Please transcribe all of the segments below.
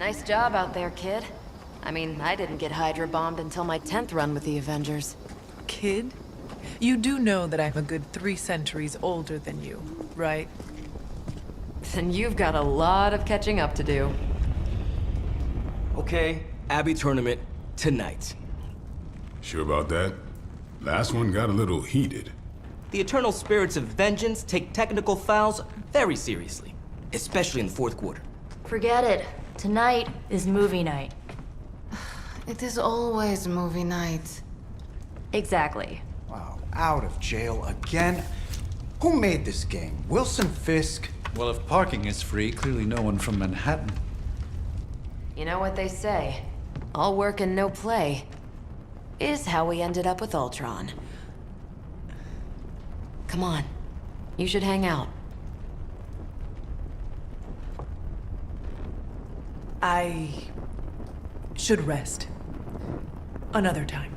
Nice job out there, kid. I mean, I didn't get Hydra bombed until my 10th run with the Avengers. Kid? You do know that I'm a good 3 centuries older than you, right? Then you've got a lot of catching up to do. Okay, Abbey tournament tonight. Sure about that? Last one got a little heated. The Eternal Spirits of Vengeance take technical fouls very seriously, especially in the fourth quarter. Forget it. Tonight is movie night. It is always movie night. Exactly. Wow, out of jail again? Who made this game? Wilson Fisk? Well, if parking is free, clearly no one from Manhattan. You know what they say? All work and no play is how we ended up with Ultron. Come on. You should hang out. I should rest. Another time.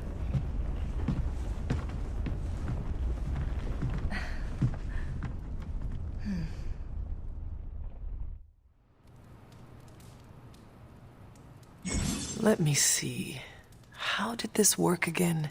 Let me see. How did this work again?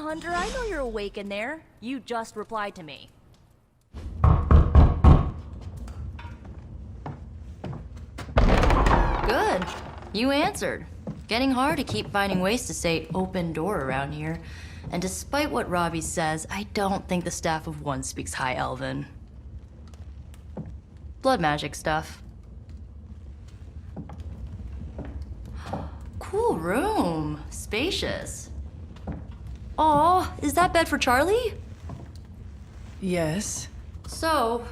Hunter, I know you're awake in there. You just replied to me. Good. You answered. Getting hard to keep finding ways to say open door around here. And despite what Robbie says, I don't think the staff of one speaks High Elven. Blood magic stuff. Cool room. Spacious. Aw, is that bed for Charlie? Yes. So,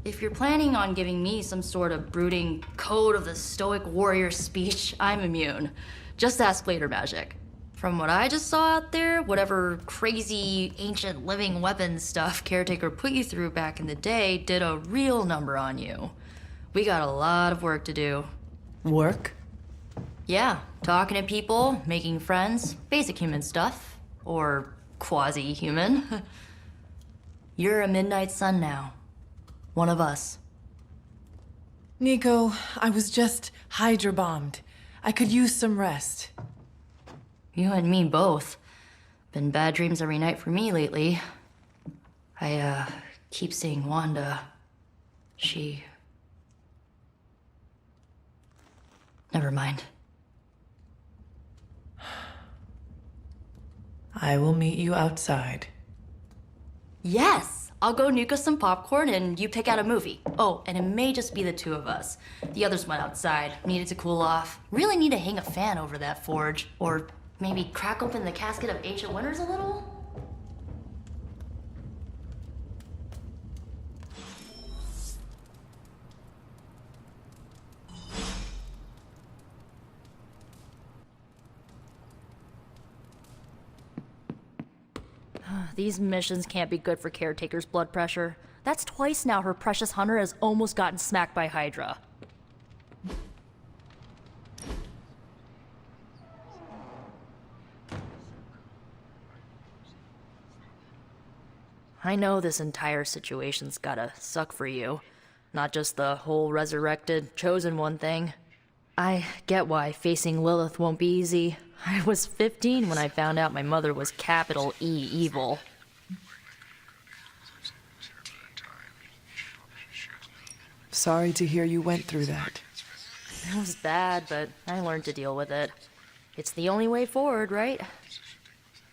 if you're planning on giving me some sort of brooding code of the stoic warrior speech, I'm immune. Just ask later, Magic. From what I just saw out there, whatever crazy ancient living weapons stuff Caretaker put you through back in the day did a real number on you. We got a lot of work to do. Work? Yeah, talking to people, making friends, basic human stuff. Or quasi-human. You're a Midnight Sun now. One of us. Nico, I was just Hydra bombed. I could use some rest. You and me both. Been bad dreams every night for me lately. I, keep seeing Wanda. She... Never mind. I will meet you outside. Yes! I'll go nuke us some popcorn and you pick out a movie. Oh, and it may just be the two of us. The others went outside, needed to cool off. Really need to hang a fan over that forge. Or maybe crack open the casket of ancient wonders a little? These missions can't be good for Caretaker's blood pressure. That's twice now her precious hunter has almost gotten smacked by Hydra. I know this entire situation's gotta suck for you. Not just the whole resurrected, chosen one thing. I get why facing Lilith won't be easy. I was 15 when I found out my mother was capital E evil. Sorry to hear you went through that. It was bad, but I learned to deal with it. It's the only way forward, right?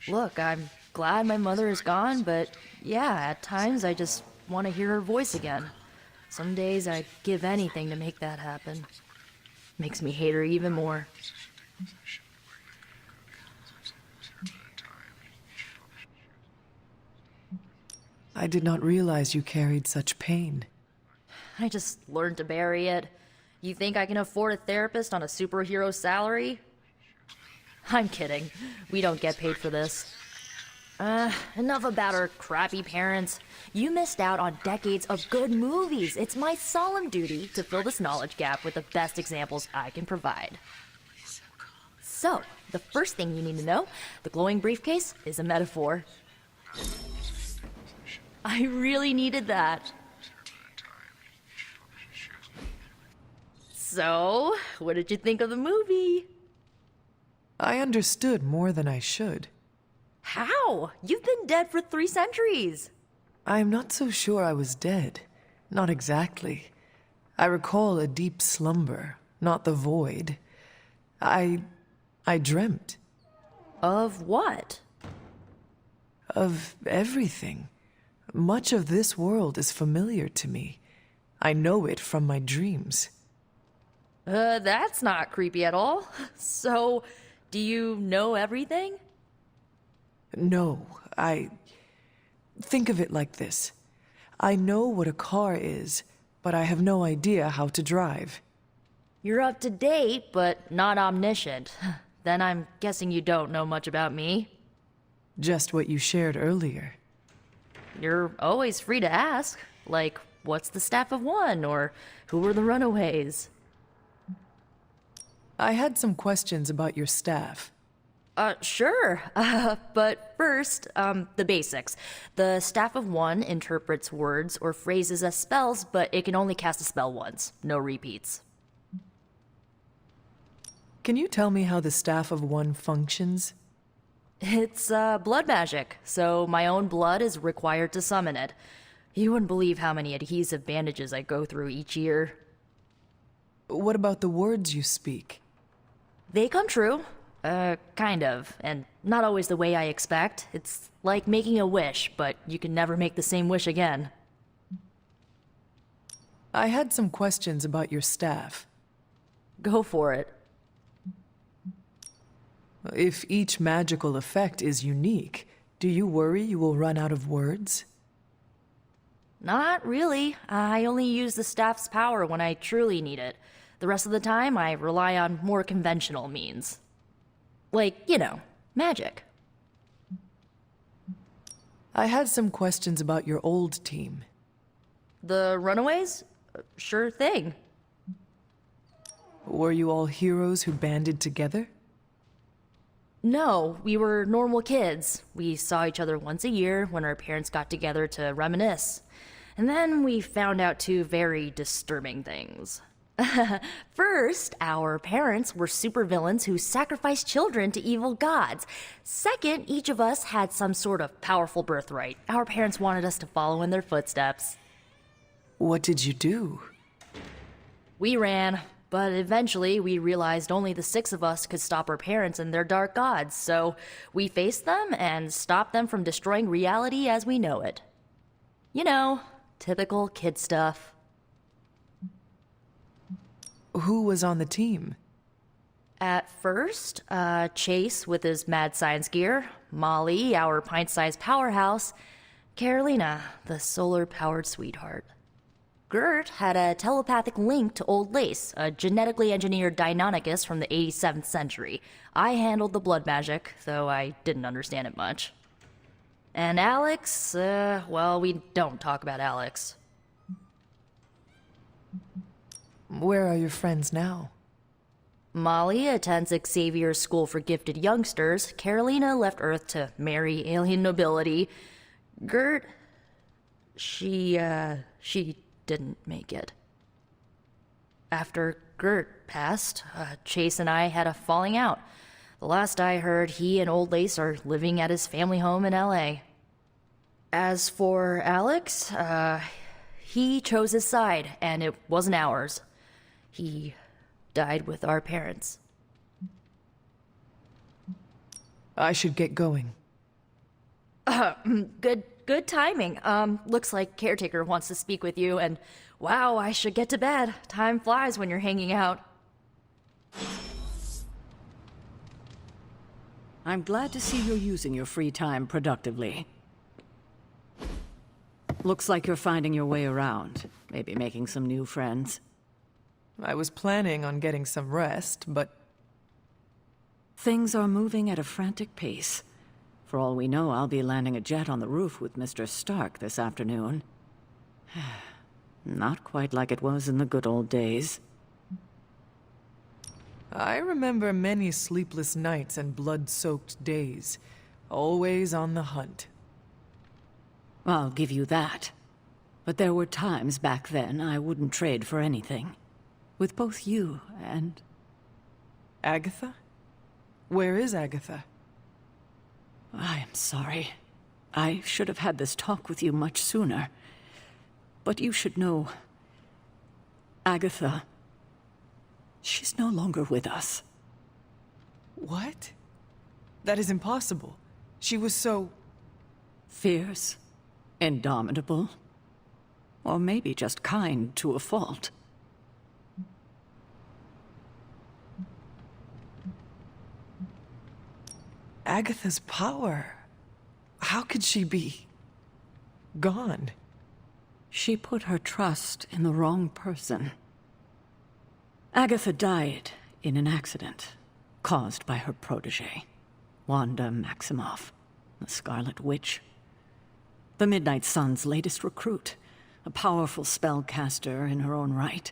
Look, I'm glad my mother is gone, but yeah, at times I just want to hear her voice again. Some days I'd give anything to make that happen. Makes me hate her even more. I did not realize you carried such pain. I just learned to bury it. You think I can afford a therapist on a superhero salary? I'm kidding. We don't get paid for this. Enough about her crappy parents. You missed out on decades of good movies. It's my solemn duty to fill this knowledge gap with the best examples I can provide. So, the first thing you need to know, the glowing briefcase is a metaphor. I really needed that. So, what did you think of the movie? I understood more than I should. How? You've been dead for 3 centuries. I am not so sure I was dead. Not exactly. I recall a deep slumber, not the void. I dreamt. Of what? Of everything. Much of this world is familiar to me. I know it from my dreams. That's not creepy at all. So, do you know everything? No, Think of it like this. I know what a car is, but I have no idea how to drive. You're up to date, but not omniscient. Then I'm guessing you don't know much about me. Just what you shared earlier. You're always free to ask. Like, what's the staff of one? Or who were the runaways? I had some questions about your staff. Sure. But first, the basics. The Staff of One interprets words or phrases as spells, but it can only cast a spell once. No repeats. Can you tell me how the Staff of One functions? It's, blood magic, so my own blood is required to summon it. You wouldn't believe how many adhesive bandages I go through each year. What about the words you speak? They come true. Kind of, and not always the way I expect. It's like making a wish, but you can never make the same wish again. I had some questions about your staff. Go for it. If each magical effect is unique, do you worry you will run out of words? Not really. I only use the staff's power when I truly need it. The rest of the time, I rely on more conventional means. Like, you know, magic. I had some questions about your old team. The runaways? Sure thing. Were you all heroes who banded together? No, we were normal kids. We saw each other once a year when our parents got together to reminisce. And then we found out 2 very disturbing things. First, our parents were supervillains who sacrificed children to evil gods. Second, each of us had some sort of powerful birthright. Our parents wanted us to follow in their footsteps. What did you do? We ran, but eventually we realized only the 6 of us could stop our parents and their dark gods, so we faced them and stopped them from destroying reality as we know it. You know, typical kid stuff. Who was on the team? At first, Chase with his mad science gear, Molly, our pint-sized powerhouse, Carolina, the solar-powered sweetheart. Gert had a telepathic link to Old Lace, a genetically engineered Deinonychus from the 87th century. I handled the blood magic, though I didn't understand it much. And Alex, well, we don't talk about Alex. Where are your friends now? Molly attends Xavier's School for Gifted Youngsters. Carolina left Earth to marry alien nobility. Gert, she didn't make it. After Gert passed, Chase and I had a falling out. The last I heard, he and Old Lace are living at his family home in LA. As for Alex, he chose his side, and it wasn't ours. He died with our parents. I should get going. Good timing. Looks like Caretaker wants to speak with you, and wow, I should get to bed. Time flies when you're hanging out. I'm glad to see you're using your free time productively. Looks like you're finding your way around. Maybe making some new friends. I was planning on getting some rest, but Things are moving at a frantic pace. For all we know, I'll be landing a jet on the roof with Mr. Stark this afternoon. Not quite like it was in the good old days. I remember many sleepless nights and blood-soaked days. Always on the hunt. I'll give you that. But there were times back then I wouldn't trade for anything. With both you and... Agatha? Where is Agatha? I am sorry. I should have had this talk with you much sooner. But you should know... Agatha... She's no longer with us. What? That is impossible. She was so... Fierce, indomitable, or maybe just kind to a fault. Agatha's power. How could she be... gone? She put her trust in the wrong person. Agatha died in an accident caused by her protege, Wanda Maximoff, the Scarlet Witch. The Midnight Sun's latest recruit, a powerful spellcaster in her own right.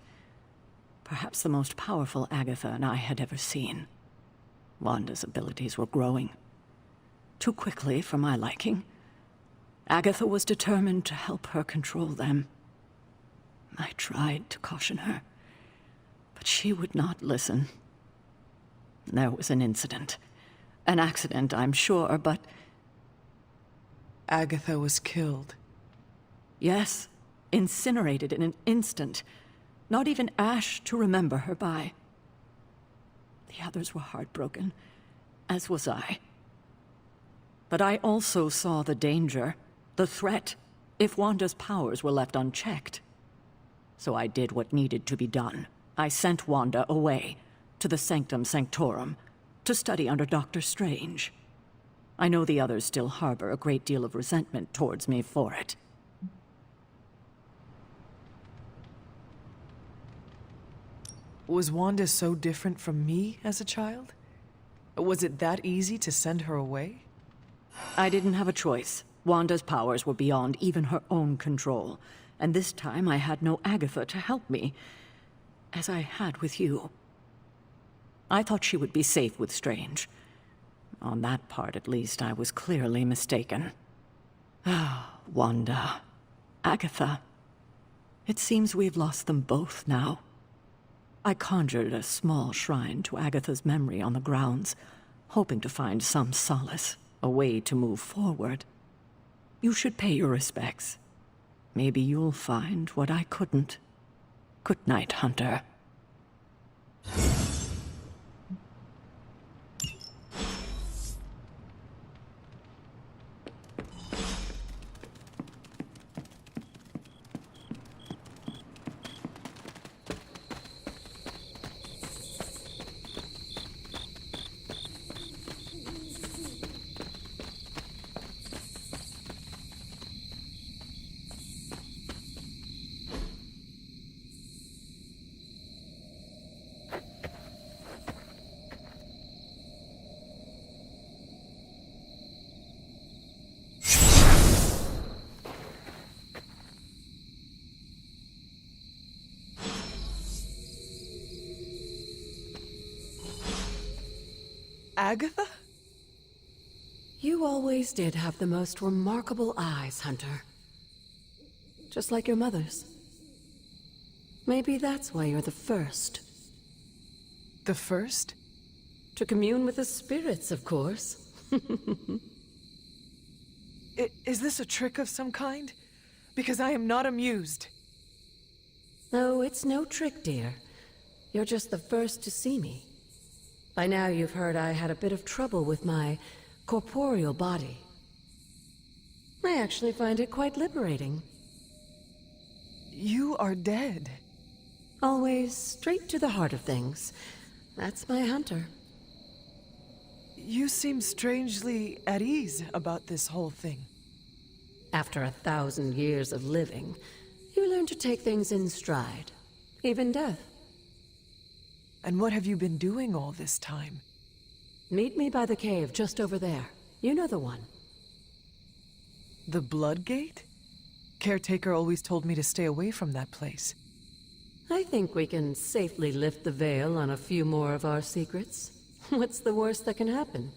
Perhaps the most powerful Agatha and I had ever seen. Wanda's abilities were growing. Too quickly for my liking. Agatha was determined to help her control them. I tried to caution her, but she would not listen. There was an incident. An accident, I'm sure, but... Agatha was killed. Yes, incinerated in an instant. Not even ash to remember her by. The others were heartbroken, as was I. But I also saw the danger, the threat, if Wanda's powers were left unchecked. So I did what needed to be done. I sent Wanda away, to the Sanctum Sanctorum, to study under Doctor Strange. I know the others still harbor a great deal of resentment towards me for it. Was Wanda so different from me as a child? Was it that easy to send her away? I didn't have a choice. Wanda's powers were beyond even her own control, and this time I had no Agatha to help me, as I had with you. I thought she would be safe with Strange. On that part, at least, I was clearly mistaken. Ah, Wanda. Agatha. It seems we've lost them both now. I conjured a small shrine to Agatha's memory on the grounds, hoping to find some solace, a way to move forward. You should pay your respects. Maybe you'll find what I couldn't. Good night, Hunter. Agatha? You always did have the most remarkable eyes, Hunter. Just like your mother's. Maybe that's why you're the first. The first? To commune with the spirits, of course. Is this a trick of some kind? Because I am not amused. No, it's no trick, dear. You're just the first to see me. By now you've heard I had a bit of trouble with my corporeal body. I actually find it quite liberating. You are dead. Always straight to the heart of things. That's my hunter. You seem strangely at ease about this whole thing. After 1,000 years of living, you learn to take things in stride. Even death. And what have you been doing all this time? Meet me by the cave just over there. You know the one. The Blood Gate? Caretaker always told me to stay away from that place. I think we can safely lift the veil on a few more of our secrets. What's the worst that can happen?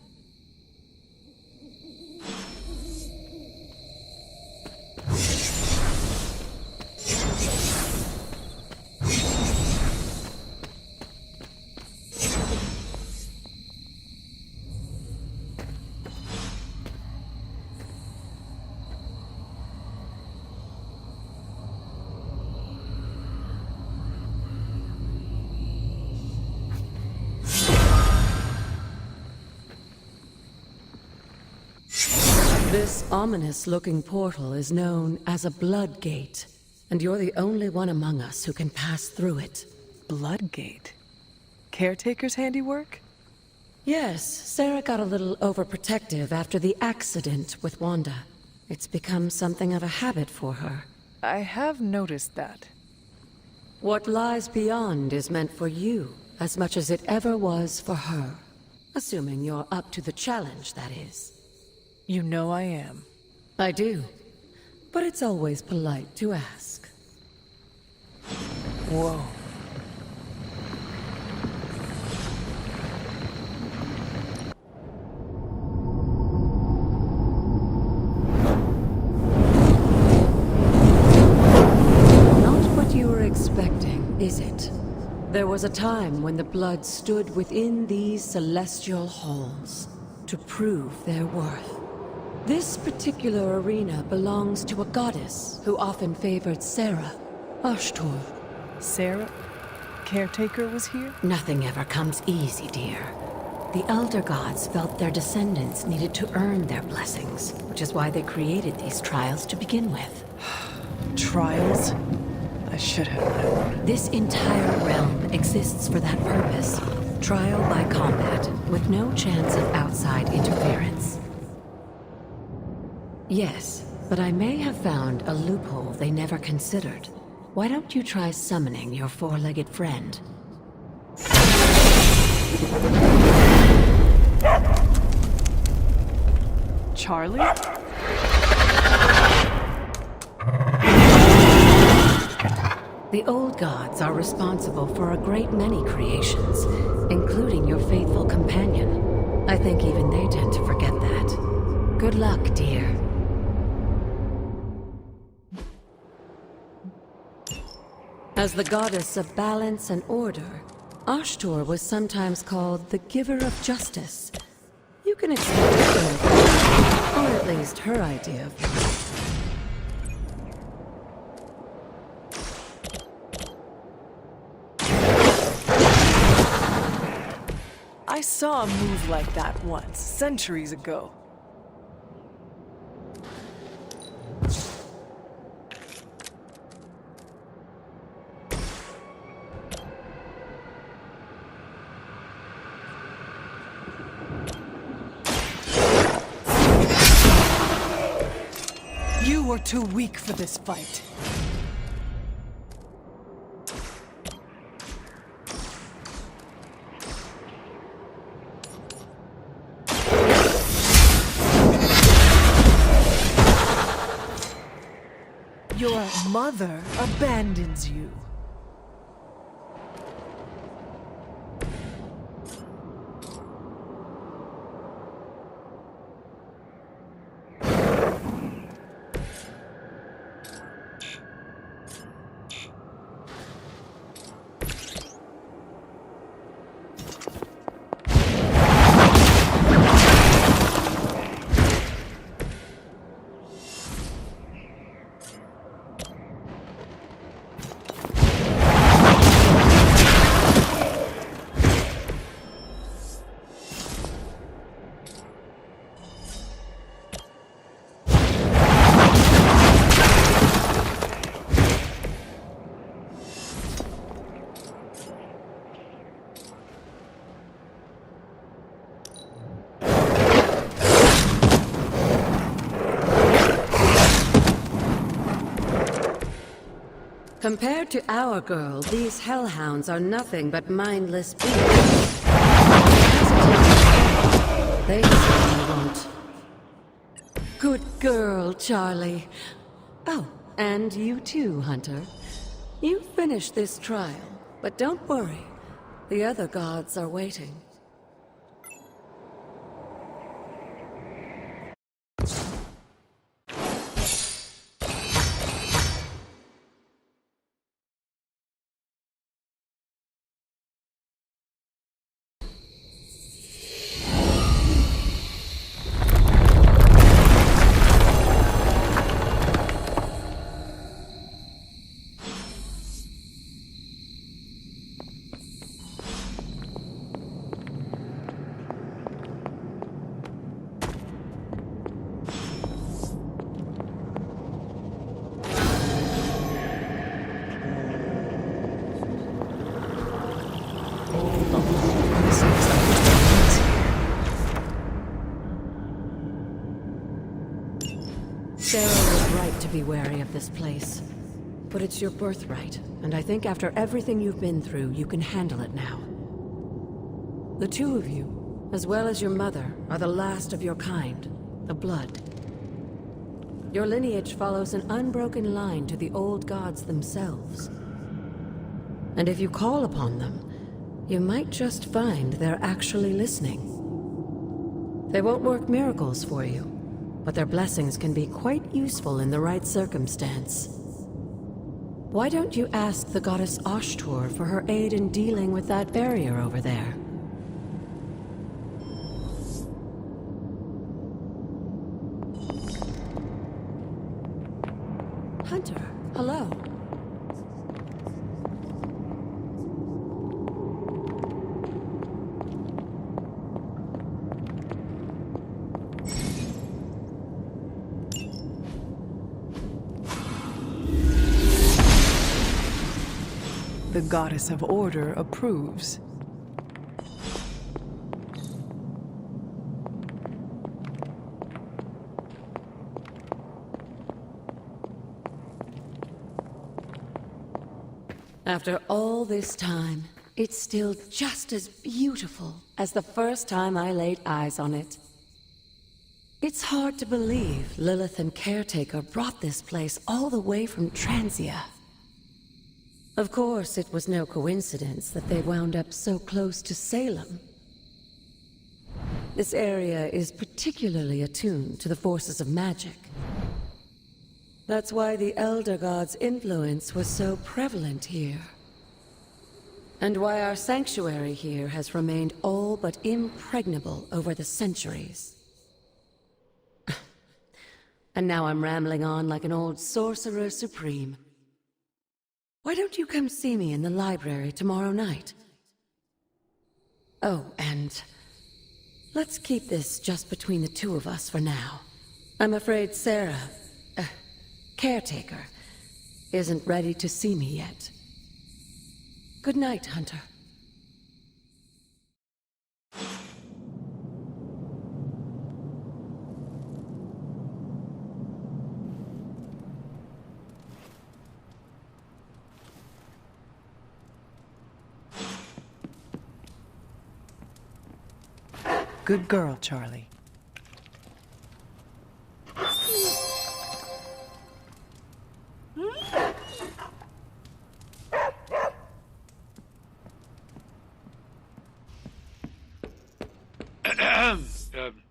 This ominous-looking portal is known as a Blood Gate, and you're the only one among us who can pass through it. Blood Gate? Caretaker's handiwork? Yes, Sarah got a little overprotective after the accident with Wanda. It's become something of a habit for her. I have noticed that. What lies beyond is meant for you, as much as it ever was for her. Assuming you're up to the challenge, that is. You know I am. I do. But it's always polite to ask. Whoa. Not what you were expecting, is it? There was a time when the blood stood within these celestial halls to prove their worth. This particular arena belongs to a goddess who often favored Sarah, Ashtor. Sarah? Caretaker was here? Nothing ever comes easy, dear. The Elder Gods felt their descendants needed to earn their blessings, which is why they created these trials to begin with. Trials? I should have known. This entire realm exists for that purpose. Trial by combat, with no chance of outside interference. Yes, but I may have found a loophole they never considered. Why don't you try summoning your four-legged friend? Charlie? The old gods are responsible for a great many creations, including your faithful companion. I think even they tend to forget that. Good luck, dear. As the goddess of balance and order, Ashtor was sometimes called the Giver of Justice. You can expect her, or at least her idea of justice. I saw a move like that once, centuries ago. You were too weak for this fight. Your mother abandons you. Compared to our girl, these hellhounds are nothing but mindless beasts. They certainly won't. Good girl, Charlie. Oh, and you too, Hunter. You finished this trial, but don't worry. The other gods are waiting. Sarah was right to be wary of this place. But it's your birthright, and I think after everything you've been through, you can handle it now. The two of you, as well as your mother, are the last of your kind, the Blood. Your lineage follows an unbroken line to the old gods themselves. And if you call upon them, you might just find they're actually listening. They won't work miracles for you, but their blessings can be quite useful in the right circumstance. Why don't you ask the goddess Ashtur for her aid in dealing with that barrier over there? Hunter, hello. The goddess of order approves. After all this time, it's still just as beautiful as the first time I laid eyes on it. It's hard to believe Lilith and Caretaker brought this place all the way from Transia. Of course, it was no coincidence that they wound up so close to Salem. This area is particularly attuned to the forces of magic. That's why the Elder God's influence was so prevalent here. And why our sanctuary here has remained all but impregnable over the centuries. And now I'm rambling on like an old sorcerer supreme. Why don't you come see me in the library tomorrow night? Oh, and let's keep this just between the two of us for now. I'm afraid Sarah, Caretaker, isn't ready to see me yet. Good night, Hunter. Good girl, Charlie.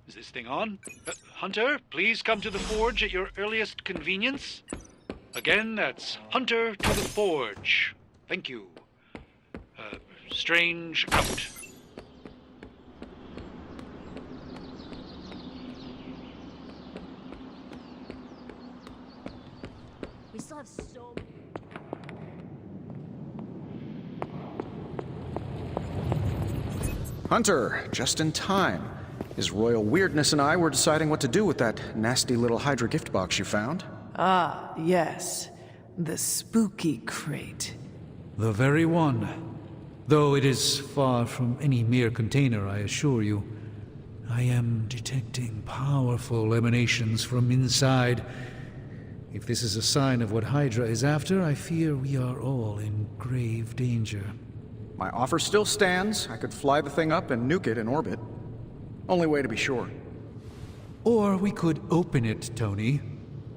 Is this thing on? Hunter, please come to the forge at your earliest convenience. Again, that's Hunter to the forge. Thank you. Strange out. We still have so many. Hunter, just in time. His royal weirdness and I were deciding what to do with that nasty little Hydra gift box you found. Ah, yes. The spooky crate. The very one. Though it is far from any mere container, I assure you. I am detecting powerful emanations from inside. If this is a sign of what Hydra is after, I fear we are all in grave danger. My offer still stands. I could fly the thing up and nuke it in orbit. Only way to be sure. Or we could open it, Tony,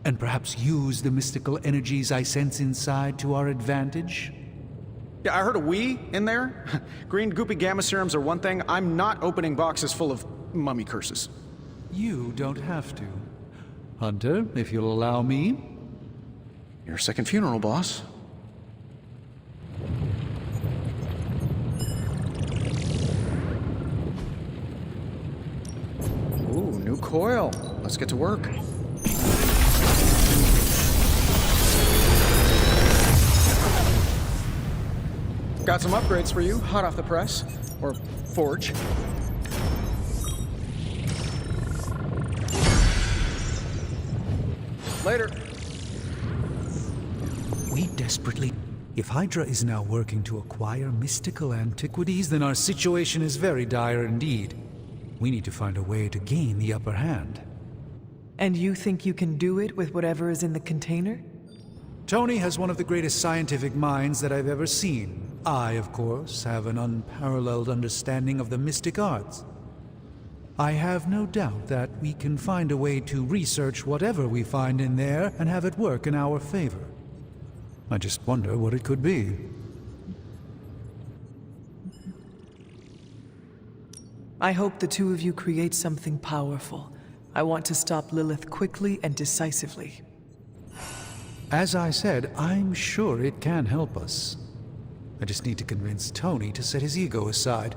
and perhaps use the mystical energies I sense inside to our advantage. Yeah, I heard a we in there. Green goopy gamma serums are one thing. I'm not opening boxes full of mummy curses. You don't have to. Hunter, if you'll allow me. Your second funeral, boss. Ooh, new coil. Let's get to work. Got some upgrades for you, hot off the press. Or forge. Later. We desperately... If Hydra is now working to acquire mystical antiquities, then our situation is very dire indeed. We need to find a way to gain the upper hand. And you think you can do it with whatever is in the container? Tony has one of the greatest scientific minds that I've ever seen. I, of course, have an unparalleled understanding of the mystic arts. I have no doubt that we can find a way to research whatever we find in there and have it work in our favor. I just wonder what it could be. I hope the two of you create something powerful. I want to stop Lilith quickly and decisively. As I said, I'm sure it can help us. I just need to convince Tony to set his ego aside.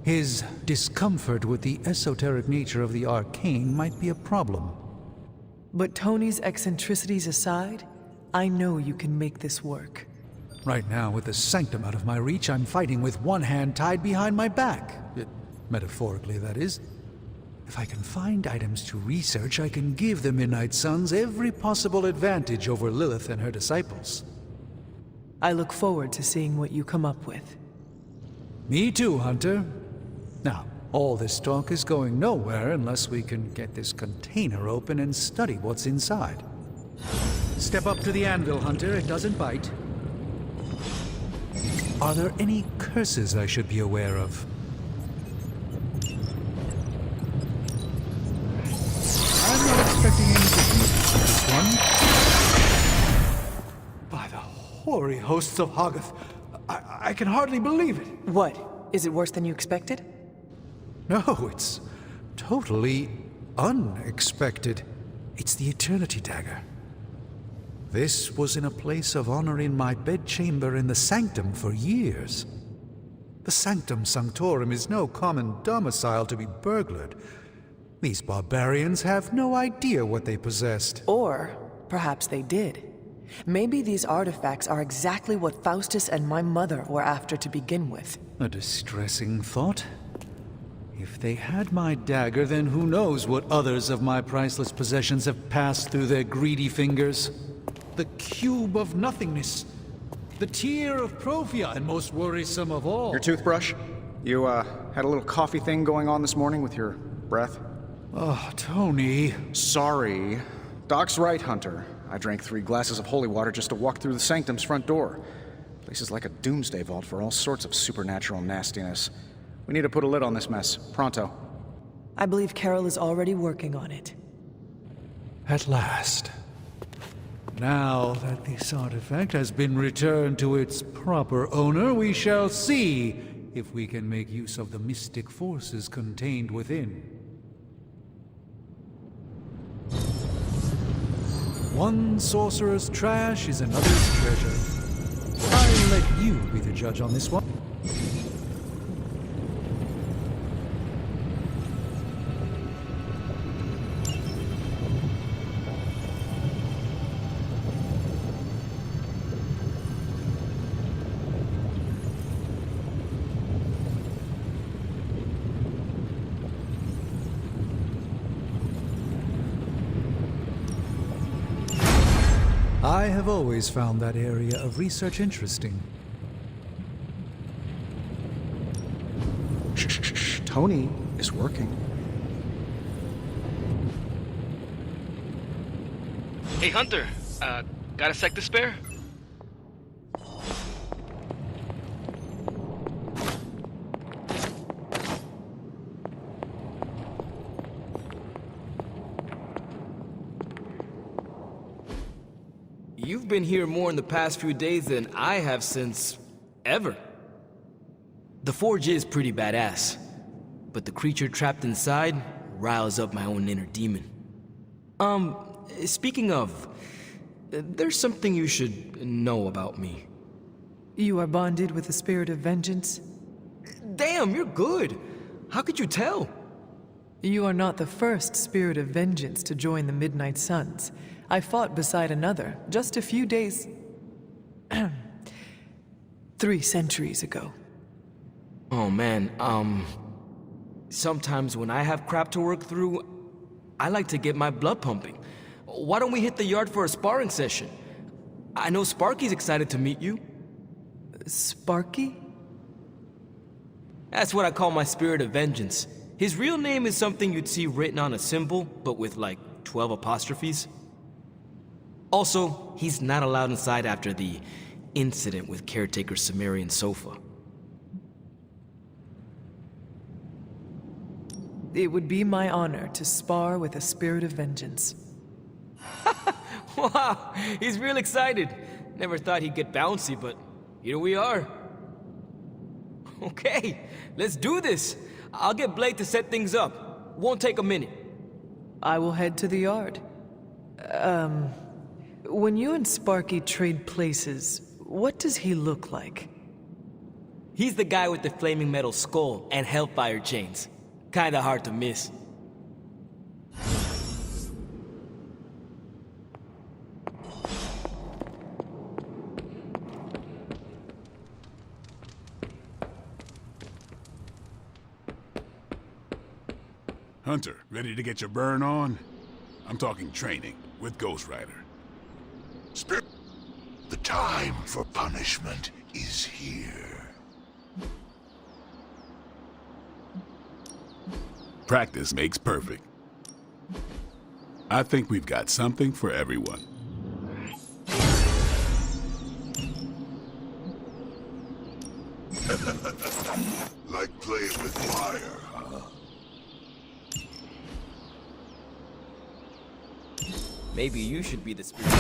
His discomfort with the esoteric nature of the arcane might be a problem. But Tony's eccentricities aside, I know you can make this work. Right now, with the sanctum out of my reach, I'm fighting with one hand tied behind my back. Metaphorically, that is. If I can find items to research, I can give the Midnight Suns every possible advantage over Lilith and her disciples. I look forward to seeing what you come up with. Me too, Hunter. Now, all this talk is going nowhere unless we can get this container open and study what's inside. Step up to the anvil, Hunter. It doesn't bite. Are there any curses I should be aware of? I'm not expecting anything with this one. By the hoary hosts of Hoggoth, I can hardly believe it. What? Is it worse than you expected? No, it's totally unexpected. It's the Eternity Dagger. This was in a place of honor in my bedchamber in the Sanctum for years. The Sanctum Sanctorum is no common domicile to be burglared. These barbarians have no idea what they possessed. Or perhaps they did. Maybe these artifacts are exactly what Faustus and my mother were after to begin with. A distressing thought. If they had my dagger, then who knows what others of my priceless possessions have passed through their greedy fingers. The cube of nothingness. The tear of Profia, and most worrisome of all. Your toothbrush? You, had a little coffee thing going on this morning with your breath? Oh, Tony. Sorry. Doc's right, Hunter. I drank 3 glasses of holy water just to walk through the Sanctum's front door. Place is like a doomsday vault for all sorts of supernatural nastiness. We need to put a lid on this mess. Pronto. I believe Carol is already working on it. At last. Now that this artifact has been returned to its proper owner, we shall see if we can make use of the mystic forces contained within. One sorcerer's trash is another's treasure. I'll let you be the judge on this one. I have always found that area of research interesting. Shh. Tony is working. Hey, Hunter. Got a sec to spare? You've been here more in the past few days than I have since... ever. The Forge is pretty badass, but the creature trapped inside riles up my own inner demon. Speaking of, there's something you should know about me. You are bonded with the spirit of vengeance? Damn, you're good. How could you tell? You are not the first spirit of vengeance to join the Midnight Suns. I fought beside another just a few days... 3 centuries ago. Oh man, sometimes when I have crap to work through, I like to get my blood pumping. Why don't we hit the yard for a sparring session? I know Sparky's excited to meet you. Sparky? That's what I call my spirit of vengeance. His real name is something you'd see written on a symbol, but with like 12 apostrophes. Also, he's not allowed inside after the incident with caretaker Sumerian Sofa. It would be my honor to spar with a spirit of vengeance. Wow, he's real excited. Never thought he'd get bouncy, but here we are. Okay, let's do this. I'll get Blake to set things up. Won't take a minute. I will head to the yard. When you and Sparky trade places, what does he look like? He's the guy with the flaming metal skull and hellfire chains. Kinda hard to miss. Hunter, ready to get your burn on? I'm talking training with Ghost Rider. Spirit, the time for punishment is here. Practice makes perfect. I think we've got something for everyone. Like playing with fire, huh? Maybe you should be the spirit.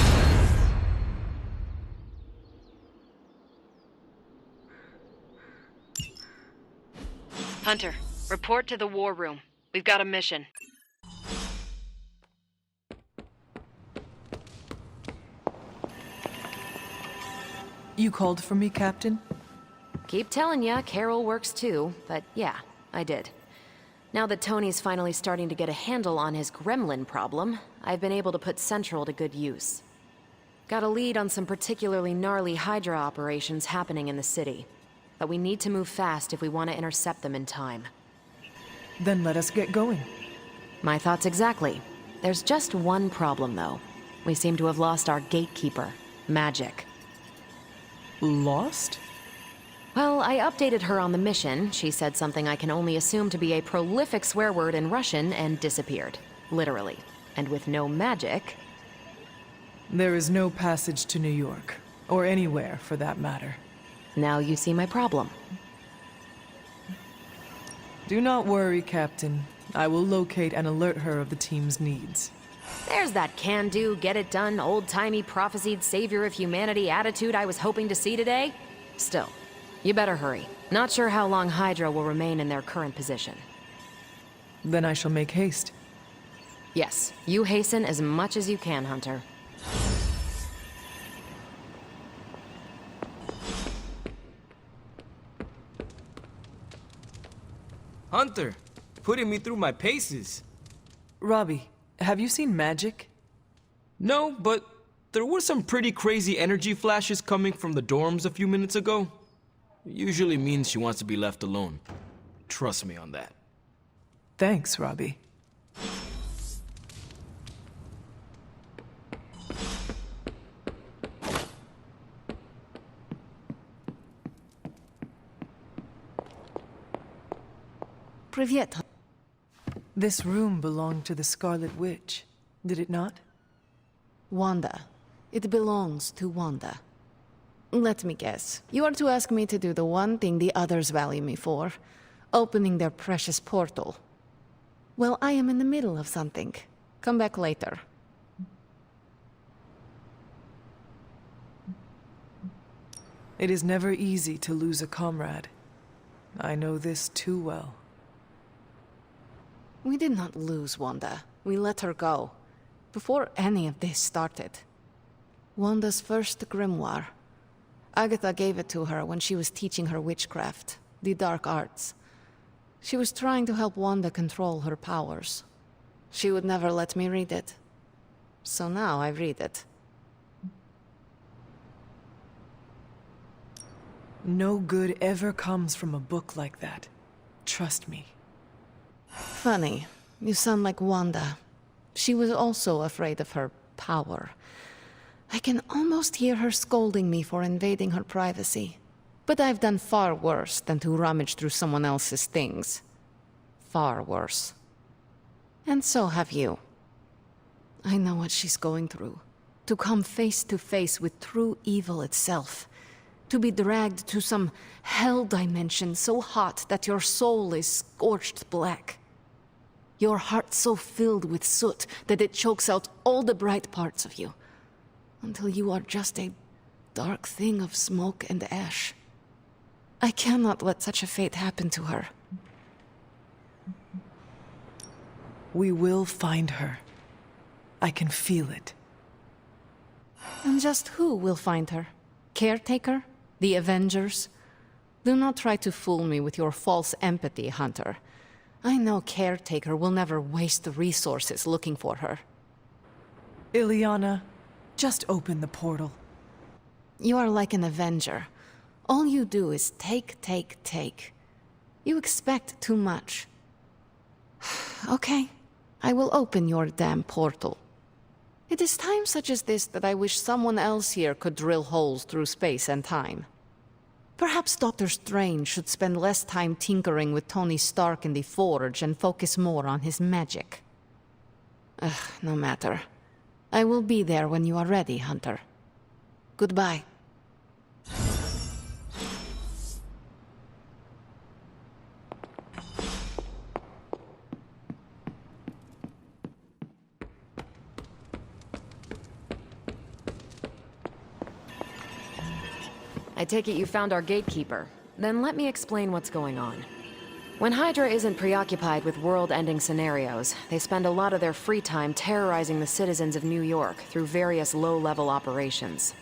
Hunter, report to the war room. We've got a mission. You called for me, Captain? Keep telling ya, Carol works too, but yeah, I did. Now that Tony's finally starting to get a handle on his gremlin problem, I've been able to put Central to good use. Got a lead on some particularly gnarly Hydra operations happening in the city. But we need to move fast if we want to intercept them in time. Then let us get going. My thoughts exactly. There's just one problem, though. We seem to have lost our gatekeeper, Magic. Lost? Well, I updated her on the mission. She said something I can only assume to be a prolific swear word in Russian and disappeared. Literally. And with no magic... There is no passage to New York. Or anywhere, for that matter. Now you see my problem. Do not worry, Captain. I will locate and alert her of the team's needs. There's that can-do, get-it-done, old-timey prophesied savior of humanity attitude I was hoping to see today. Still, you better hurry. Not sure how long Hydra will remain in their current position. Then I shall make haste. Yes, you hasten as much as you can, Hunter. Hunter, putting me through my paces. Robbie, have you seen Magic? No, but there were some pretty crazy energy flashes coming from the dorms a few minutes ago. It usually means she wants to be left alone. Trust me on that. Thanks, Robbie. Привет. This room belonged to the Scarlet Witch, did it not? Wanda. It belongs to Wanda. Let me guess. You are to ask me to do the one thing the others value me for. Opening their precious portal. Well, I am in the middle of something. Come back later. It is never easy to lose a comrade. I know this too well. We did not lose Wanda. We let her go. Before any of this started. Wanda's first grimoire. Agatha gave it to her when she was teaching her witchcraft, the dark arts. She was trying to help Wanda control her powers. She would never let me read it. So now I read it. No good ever comes from a book like that. Trust me. Funny. You sound like Wanda. She was also afraid of her power. I can almost hear her scolding me for invading her privacy. But I've done far worse than to rummage through someone else's things. Far worse. And so have you. I know what she's going through. To come face to face with true evil itself. To be dragged to some hell dimension so hot that your soul is scorched black. Your heart so filled with soot that it chokes out all the bright parts of you. Until you are just a dark thing of smoke and ash. I cannot let such a fate happen to her. We will find her. I can feel it. And just who will find her? Caretaker? The Avengers? Do not try to fool me with your false empathy, Hunter. I know Caretaker will never waste the resources looking for her. Illyana, just open the portal. You are like an Avenger. All you do is take. You expect too much. Okay, I will open your damn portal. It is times such as this that I wish someone else here could drill holes through space and time. Perhaps Doctor Strange should spend less time tinkering with Tony Stark in the Forge and focus more on his magic. No matter. I will be there when you are ready, Hunter. Goodbye. I take it you found our gatekeeper. Then let me explain what's going on. When Hydra isn't preoccupied with world-ending scenarios, they spend a lot of their free time terrorizing the citizens of New York through various low-level operations.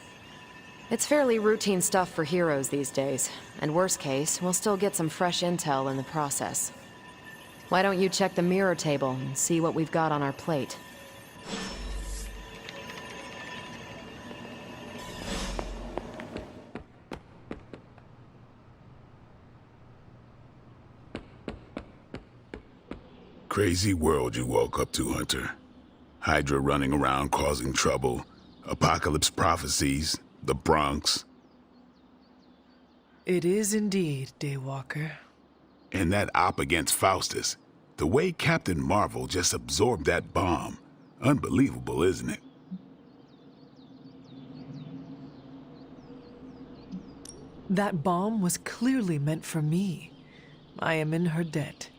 It's fairly routine stuff for heroes these days, and worst case, we'll still get some fresh intel in the process. Why don't you check the mirror table and see what we've got on our plate? Crazy world you woke up to, Hunter. Hydra running around causing trouble, apocalypse prophecies, the Bronx. It is indeed, Daywalker. And that op against Faustus. The way Captain Marvel just absorbed that bomb. Unbelievable, isn't it? That bomb was clearly meant for me. I am in her debt.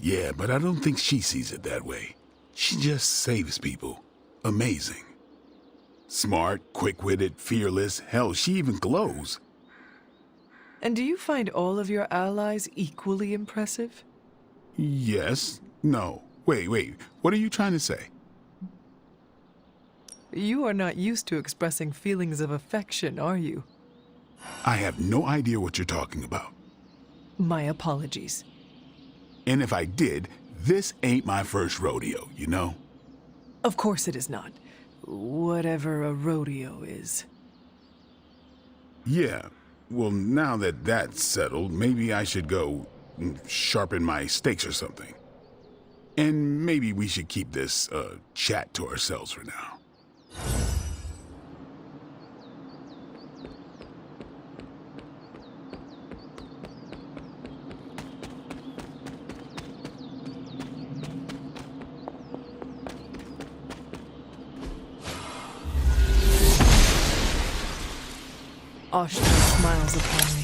Yeah, but I don't think she sees it that way. She just saves people. Amazing. Smart, quick-witted, fearless. Hell, she even glows. And do you find all of your allies equally impressive? Yes. No. Wait. What are you trying to say? You are not used to expressing feelings of affection, are you? I have no idea what you're talking about. My apologies. And if I did, this ain't my first rodeo, you know? Of course it is not. Whatever a rodeo is. Yeah. Well, now that that's settled, maybe I should go sharpen my stakes or something. And maybe we should keep this chat to ourselves for now. Oshtur smiles upon me.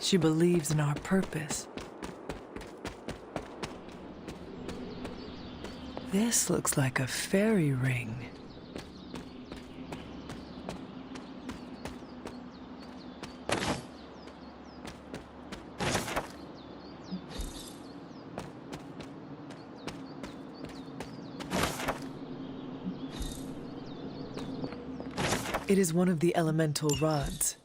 She believes in our purpose. This looks like a fairy ring. It is one of the elemental rods.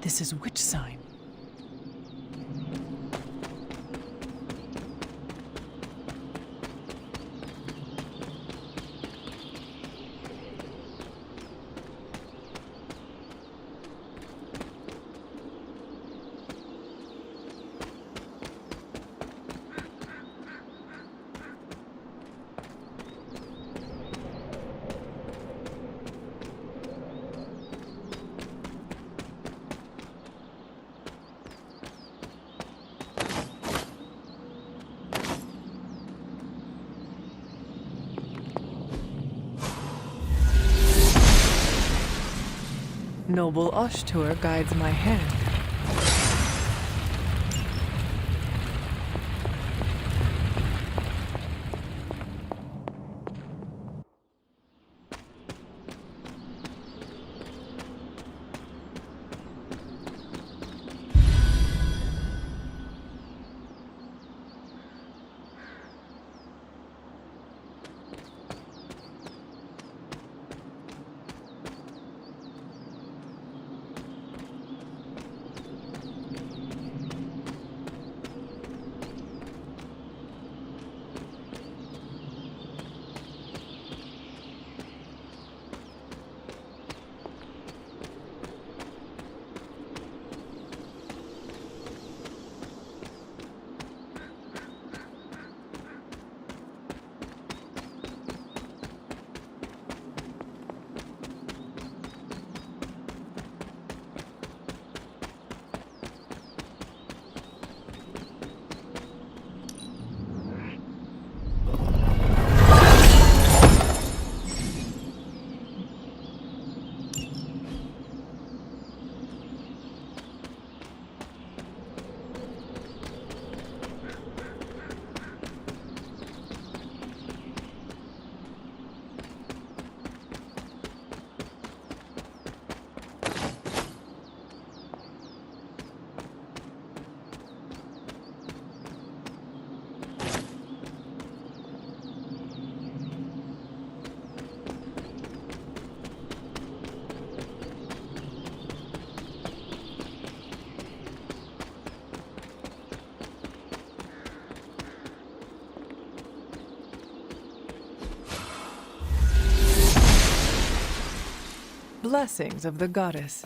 This is witch sign. Noble Oshtur guides my hand. blessings of the goddess.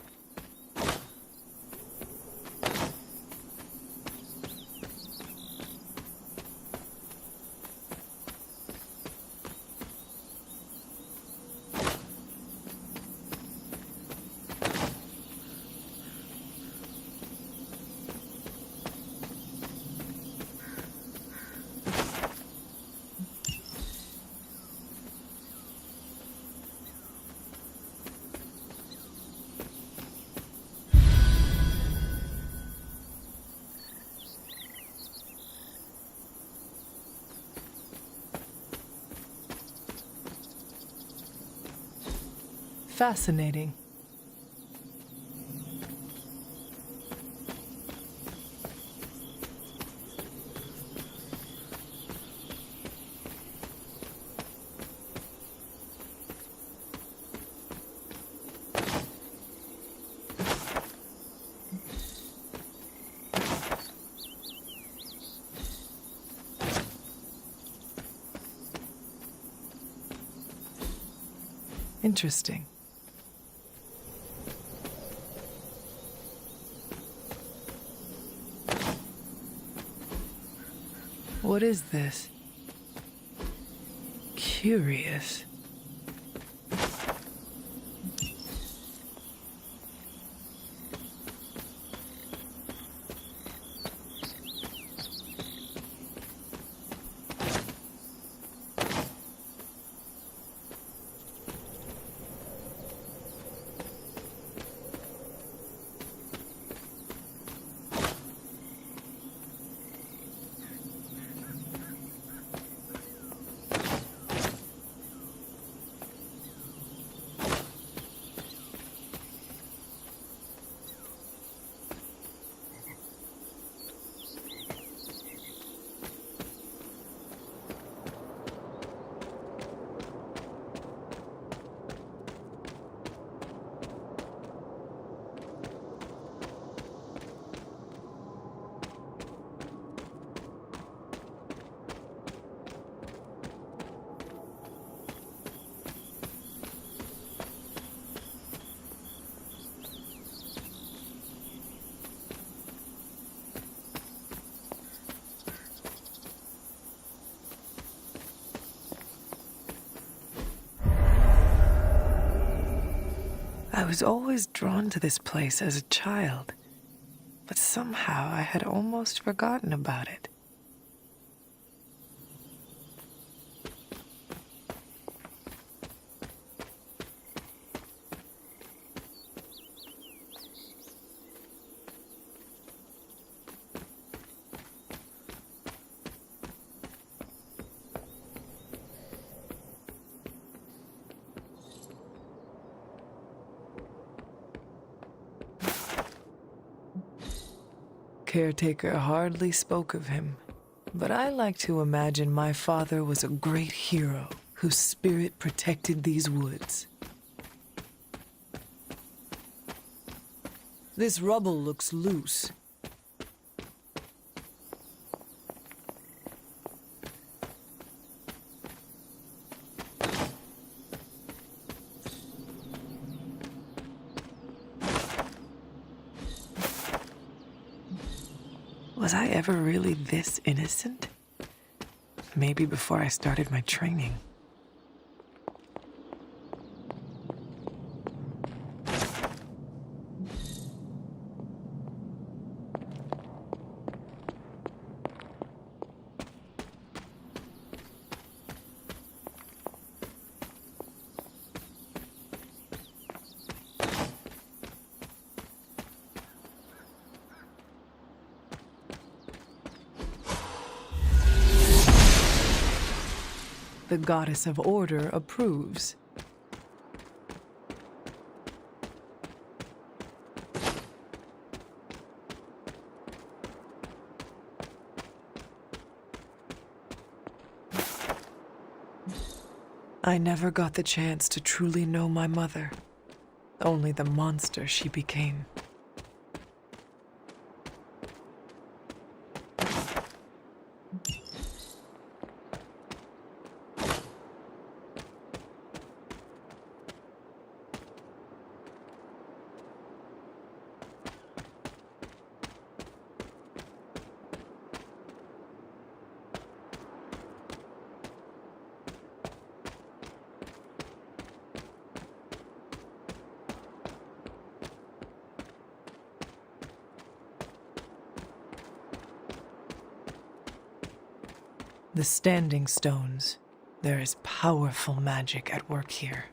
Fascinating. Interesting. What is this? Curious. I was always drawn to this place as a child, but somehow I had almost forgotten about it. Caretaker hardly spoke of him, but I like to imagine my father was a great hero whose spirit protected these woods. This rubble looks loose. Was I ever really this innocent? Maybe before I started my training. The goddess of order approves. I never got the chance to truly know my mother, only the monster she became. The Standing Stones. There is powerful magic at work here.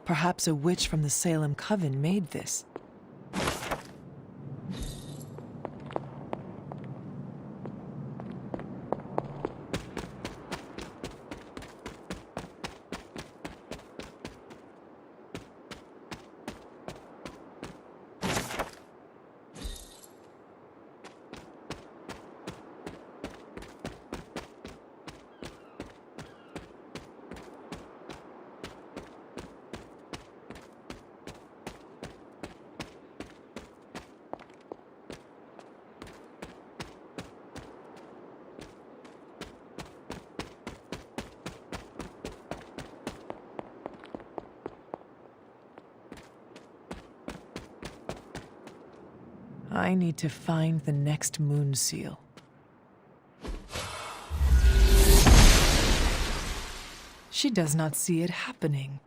Perhaps a witch from the Salem Coven made this. I need to find the next moon seal. She does not see it happening.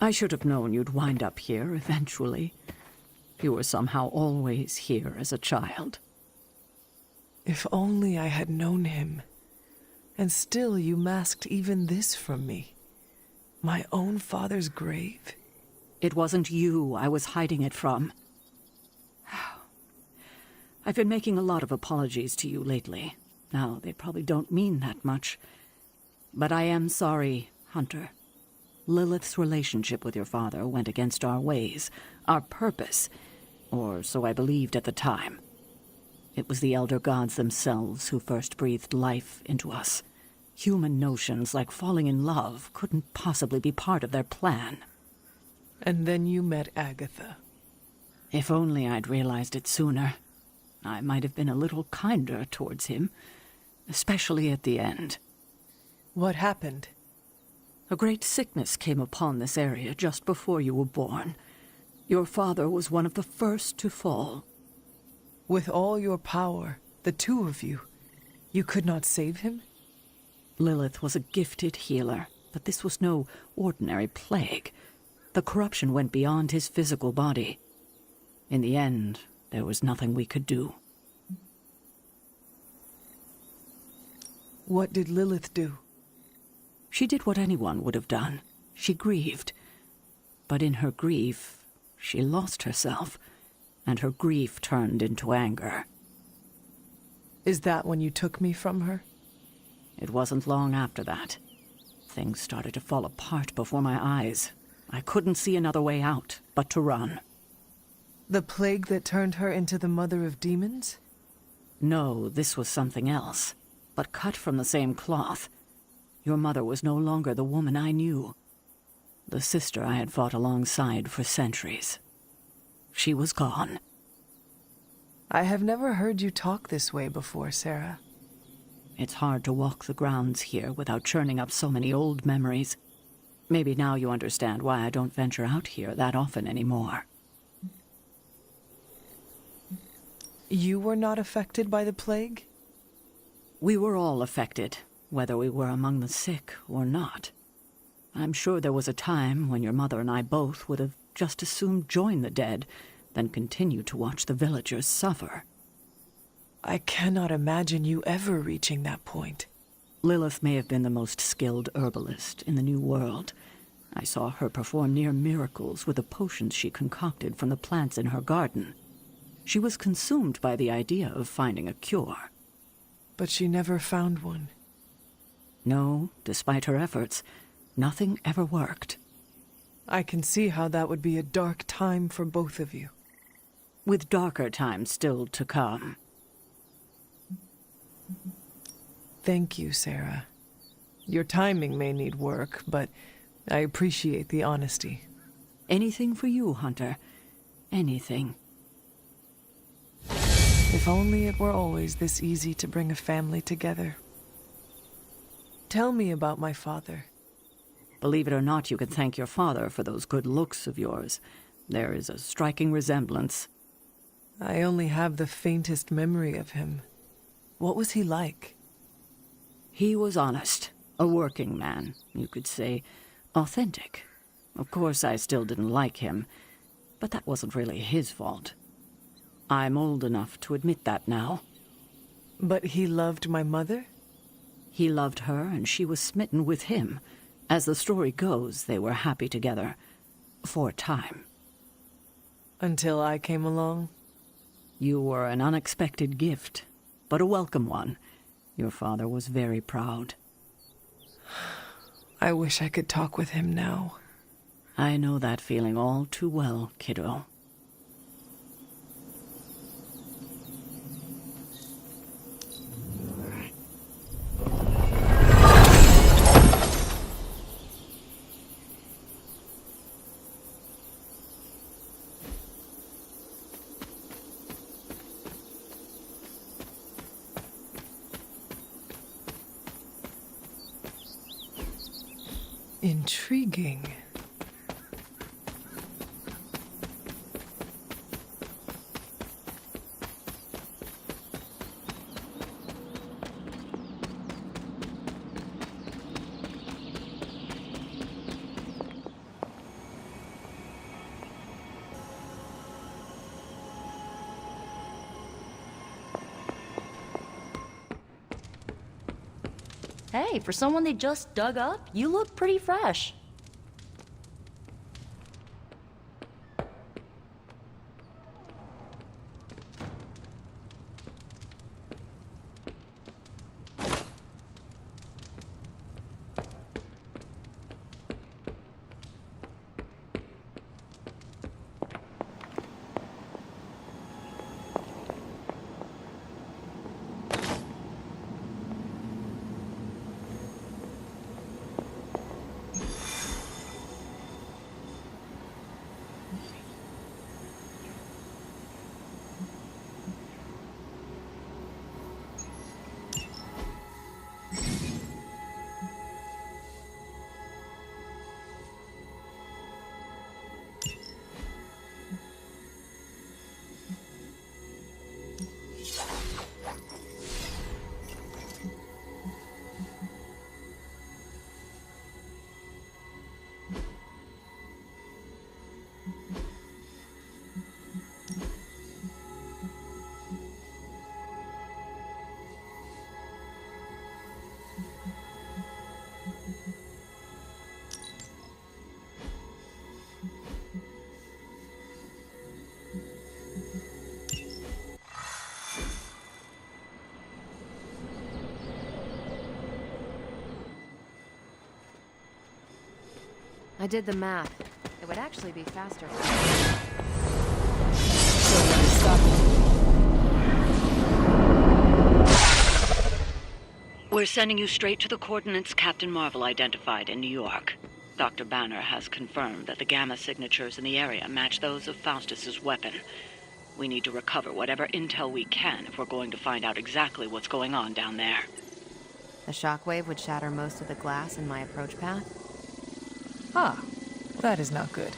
I should have known you'd wind up here eventually. You were somehow always here as a child. If only I had known him. And still you masked even this from me. My own father's grave. It wasn't you I was hiding it from. I've been making a lot of apologies to you lately. Now, they probably don't mean that much. But I am sorry, Hunter. Lilith's relationship with your father went against our ways, our purpose, or so I believed at the time. It was the Elder Gods themselves who first breathed life into us. Human notions like falling in love couldn't possibly be part of their plan. And then you met Agatha. If only I'd realized it sooner. I might have been a little kinder towards him, especially at the end. What happened? A great sickness came upon this area just before you were born. Your father was one of the first to fall. With all your power, the two of you, you could not save him? Lilith was a gifted healer, but this was no ordinary plague. The corruption went beyond his physical body. In the end, there was nothing we could do. What did Lilith do? She did what anyone would have done. She grieved. But in her grief, she lost herself, and her grief turned into anger. Is that when you took me from her? It wasn't long after that. Things started to fall apart before my eyes. I couldn't see another way out but to run. The plague that turned her into the mother of demons? No, this was something else, but cut from the same cloth. Your mother was no longer the woman I knew. The sister I had fought alongside for centuries. She was gone. I have never heard you talk this way before, Sarah. It's hard to walk the grounds here without churning up so many old memories. Maybe now you understand why I don't venture out here that often anymore. You were not affected by the plague? We were all affected, whether we were among the sick or not. I'm sure there was a time when your mother and I both would have just as soon join the dead than continue to watch the villagers suffer. I cannot imagine you ever reaching that point. Lilith may have been the most skilled herbalist in the New World. I saw her perform near miracles with the potions she concocted from the plants in her garden. She was consumed by the idea of finding a cure. But she never found one. No, despite her efforts, nothing ever worked. I can see how that would be a dark time for both of you. With darker times still to come. Thank you, Sarah. Your timing may need work, but I appreciate the honesty. Anything for you, Hunter. Anything. If only it were always this easy to bring a family together. Tell me about my father. Believe it or not, you can thank your father for those good looks of yours. There is a striking resemblance. I only have the faintest memory of him. What was he like? He was honest. A working man, you could say. Authentic. Of course, I still didn't like him, but that wasn't really his fault. I'm old enough to admit that now. But he loved my mother? He loved her, and she was smitten with him. As the story goes, they were happy together. For a time. Until I came along? You were an unexpected gift, but a welcome one. Your father was very proud. I wish I could talk with him now. I know that feeling all too well, kiddo. Intriguing. Hey, for someone they just dug up, you look pretty fresh. I did the math. It would actually be faster. We're sending you straight to the coordinates Captain Marvel identified in New York. Dr. Banner has confirmed that the gamma signatures in the area match those of Faustus's weapon. We need to recover whatever intel we can if we're going to find out exactly what's going on down there. The shockwave would shatter most of the glass in my approach path? Ah, that is not good.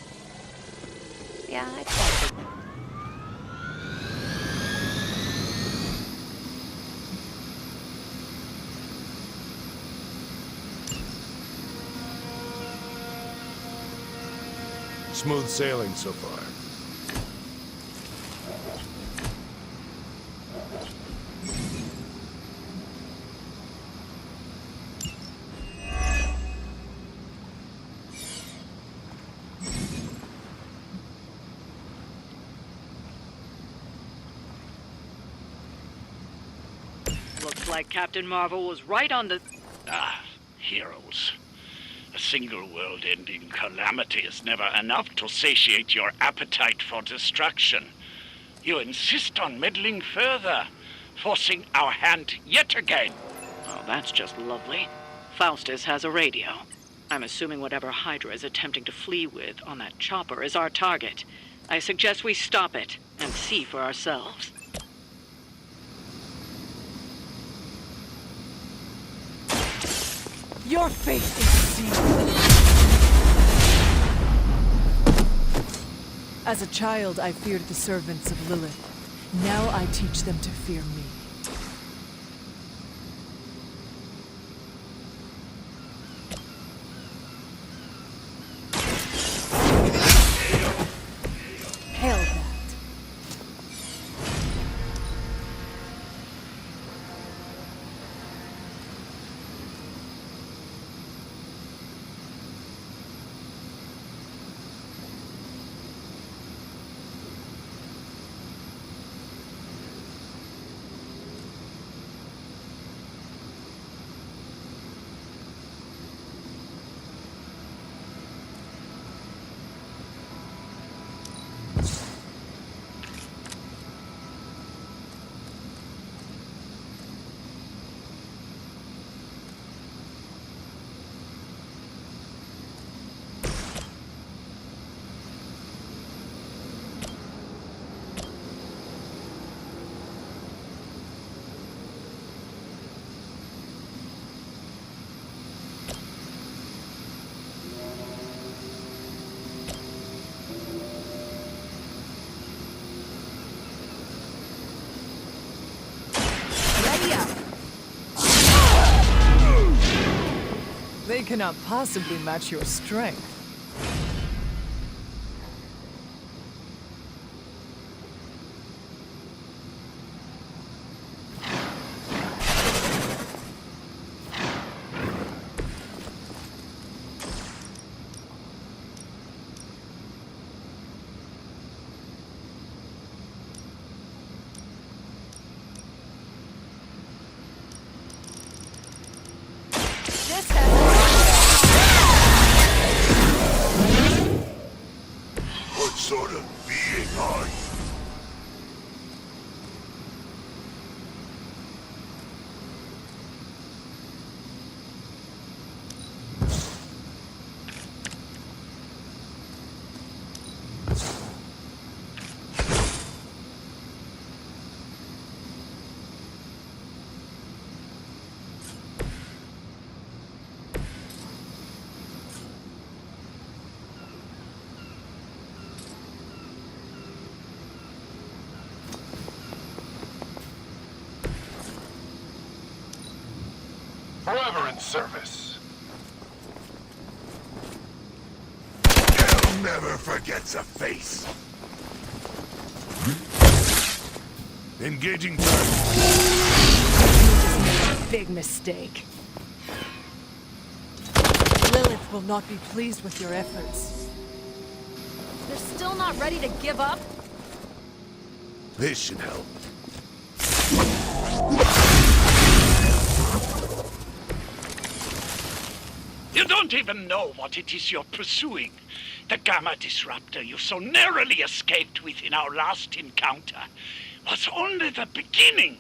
Yeah, I tried. Smooth sailing so far. Looks like Captain Marvel was right on the... Heroes. A single world-ending calamity is never enough to satiate your appetite for destruction. You insist on meddling further, forcing our hand yet again. Oh, that's just lovely. Faustus has a radio. I'm assuming whatever Hydra is attempting to flee with on that chopper is our target. I suggest we stop it and see for ourselves. Your fate is sealed. As a child, I feared the servants of Lilith. Now I teach them to fear me. Hail that. They cannot possibly match your strength. What sort of being are you? Forever in service. Hell never forgets a face. Engaging target. Big mistake. Lilith will not be pleased with your efforts. They're still not ready to give up? This should help. You don't even know what it is you're pursuing. The Gamma Disruptor you so narrowly escaped with in our last encounter was only the beginning.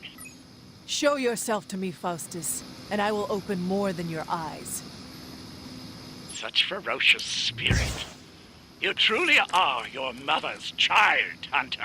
Show yourself to me, Faustus, and I will open more than your eyes. Such ferocious spirit. You truly are your mother's child, Hunter.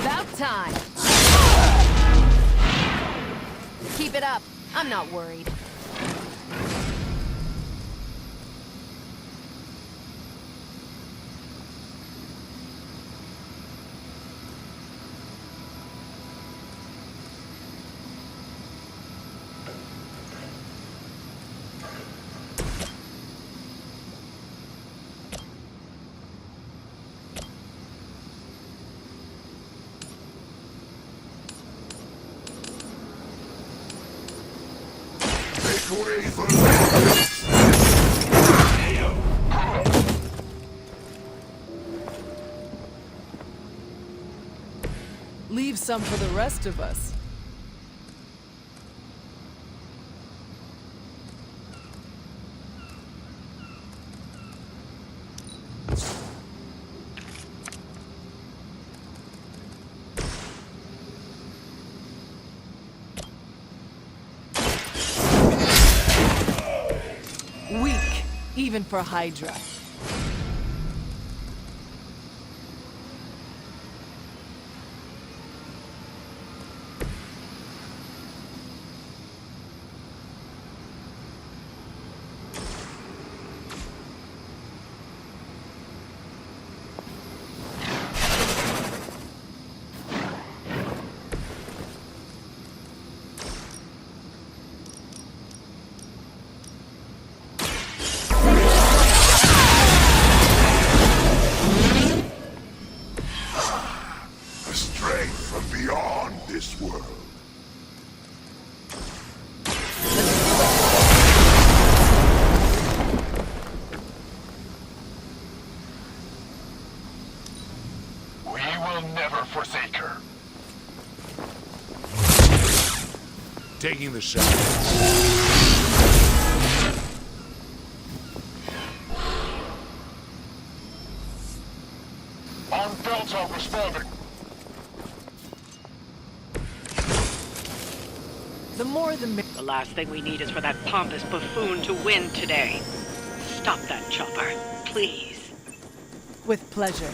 About time! Keep it up. I'm not worried. Leave some for the rest of us. Weak, even for Hydra. A strength from beyond this world. We will never forsake her. Taking the shot. On Delta responding. The more the merrier. The last thing we need is for that pompous buffoon to win today. Stop that chopper, please. With pleasure.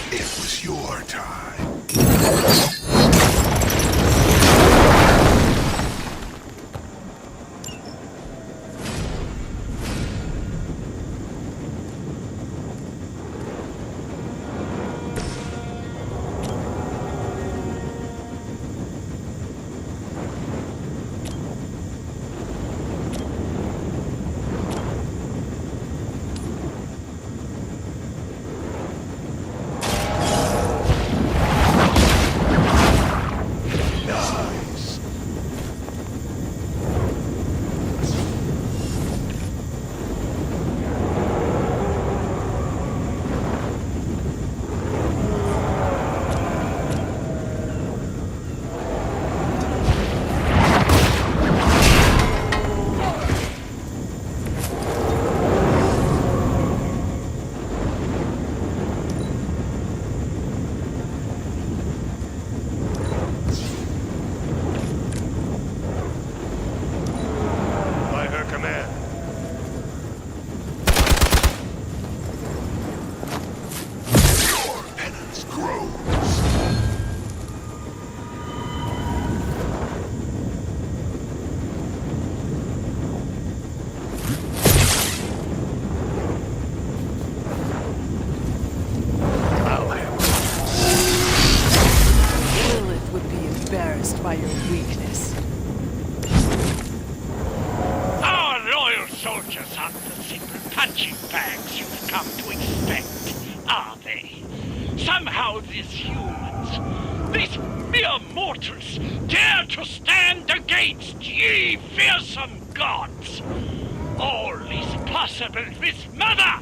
It was your time. punching bags you've come to expect, are they? Somehow these humans, these mere mortals, dare to stand against ye fearsome gods. All is possible with Mother!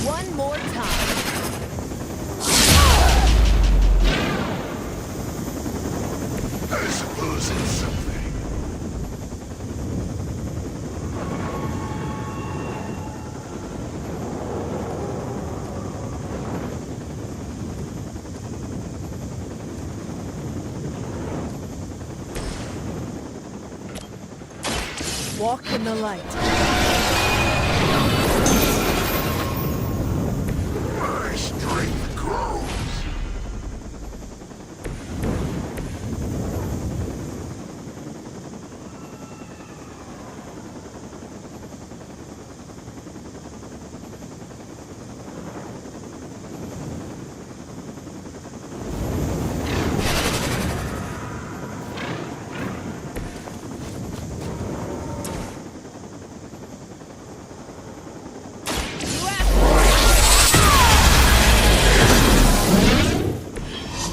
One more time. I suppose it's something. Walk in the light. My strength grows.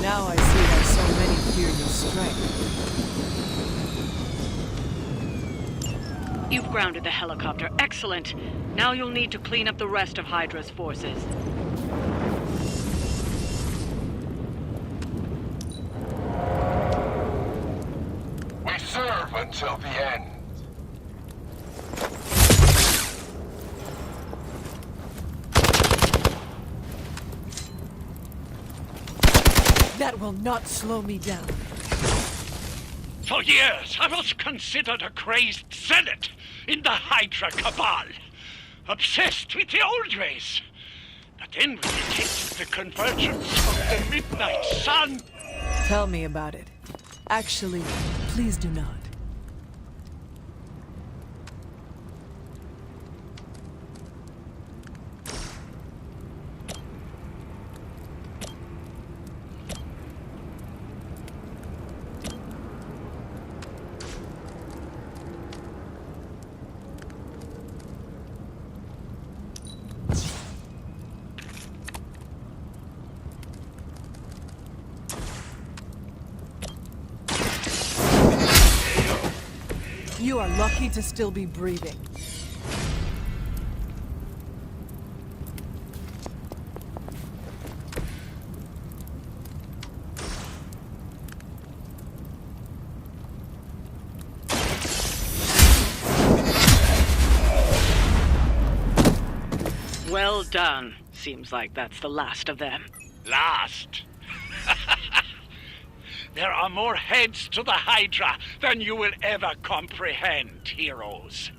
Now I see why so many fear your strength. You've grounded the helicopter. Excellent. Now you'll need to clean up the rest of Hydra's forces. We serve until the end. That will not slow me down. For years, I was considered a crazed zealot in the Hydra cabal, obsessed with the old race. But then we detected the convergence of the Midnight Sun. Tell me about it. Actually, please do not. You are lucky to still be breathing. Well done. Seems like that's the last of them. Last? There are more heads to the Hydra than you will ever comprehend, heroes.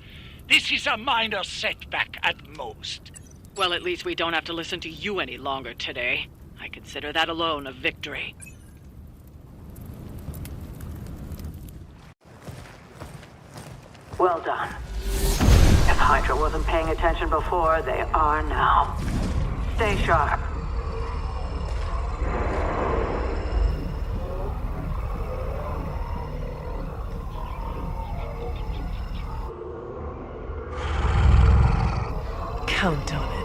This is a minor setback at most. Well, at least we don't have to listen to you any longer today. I consider that alone a victory. Well done. If Hydra wasn't paying attention before, they are now. Stay sharp. Count on it.